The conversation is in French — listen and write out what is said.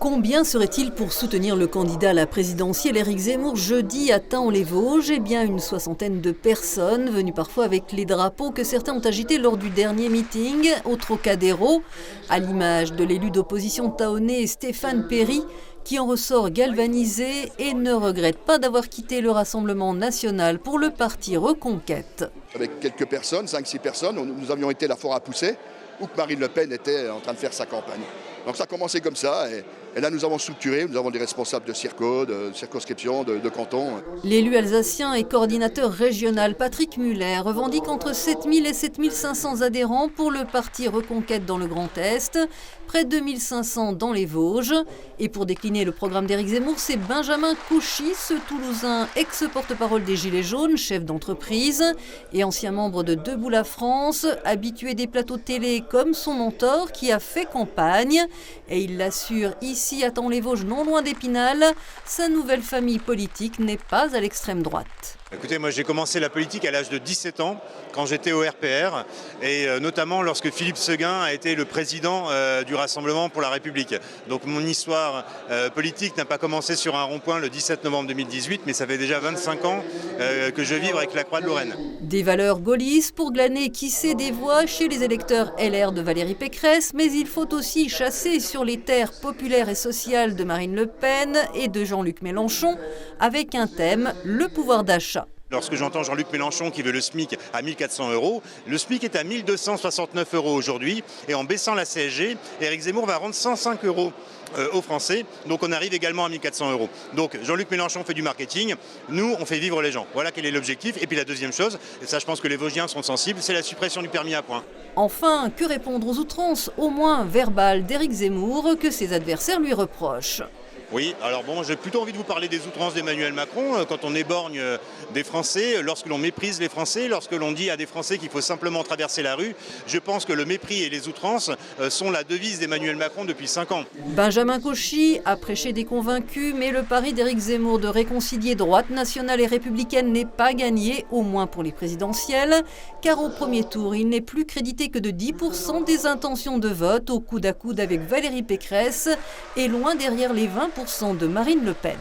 Combien serait-il pour soutenir le candidat à la présidentielle Éric Zemmour jeudi à Thaon-les-Vosges? Eh bien, une soixantaine de personnes, venues parfois avec les drapeaux que certains ont agités lors du dernier meeting au Trocadéro, à l'image de l'élu d'opposition tahonnais Stéphane Péry, qui en ressort galvanisé et ne regrette pas d'avoir quitté le Rassemblement national pour le parti Reconquête. Avec quelques personnes, 5-6 personnes, nous avions été la foire à pousser, où Marine Le Pen était en train de faire sa campagne. Donc ça a commencé comme ça, et là nous avons structuré, nous avons des responsables de circo, de circonscription, de canton. L'élu alsacien et coordinateur régional Patrick Muller revendique entre 7000 et 7500 adhérents pour le parti Reconquête dans le Grand Est, près de 2500 dans les Vosges. Et pour décliner le programme d'Éric Zemmour, c'est Benjamin Cauchy, ce Toulousain ex-porte-parole des Gilets jaunes, chef d'entreprise et ancien membre de Debout la France, habitué des plateaux télé comme son mentor qui a fait campagne. Et il l'assure ici à Thaon-les-Vosges, non loin d'Épinal, sa nouvelle famille politique n'est pas à l'extrême droite. Écoutez, moi j'ai commencé la politique à l'âge de 17 ans, quand j'étais au RPR, et notamment lorsque Philippe Séguin a été le président du Rassemblement pour la République. Donc mon histoire politique n'a pas commencé sur un rond-point le 17 novembre 2018, mais ça fait déjà 25 ans que je vis avec la Croix de Lorraine. Des valeurs gaullistes pour glaner qui sait des voix chez les électeurs LR de Valérie Pécresse, mais il faut aussi chasser sur les terres populaires et sociales de Marine Le Pen et de Jean-Luc Mélenchon, avec un thème, le pouvoir d'achat. Lorsque j'entends Jean-Luc Mélenchon qui veut le SMIC à 1 400 €, le SMIC est à 1 269 € aujourd'hui. Et en baissant la CSG, Éric Zemmour va rendre 105 € aux Français. Donc on arrive également à 1 400 €. Donc Jean-Luc Mélenchon fait du marketing, nous on fait vivre les gens. Voilà quel est l'objectif. Et puis la deuxième chose, et ça je pense que les Vosgiens sont sensibles, c'est la suppression du permis à points. Enfin, que répondre aux outrances, au moins verbales, d'Éric Zemmour que ses adversaires lui reprochent? Oui, alors bon, j'ai plutôt envie de vous parler des outrances d'Emmanuel Macron, quand on éborgne des Français, lorsque l'on méprise les Français, lorsque l'on dit à des Français qu'il faut simplement traverser la rue. Je pense que le mépris et les outrances sont la devise d'Emmanuel Macron depuis 5 ans. Benjamin Cauchy a prêché des convaincus, mais le pari d'Éric Zemmour de réconcilier droite nationale et républicaine n'est pas gagné, au moins pour les présidentielles, car au premier tour, il n'est plus crédité que de 10% des intentions de vote au coude à coude avec Valérie Pécresse et loin derrière les 20% de Marine Le Pen.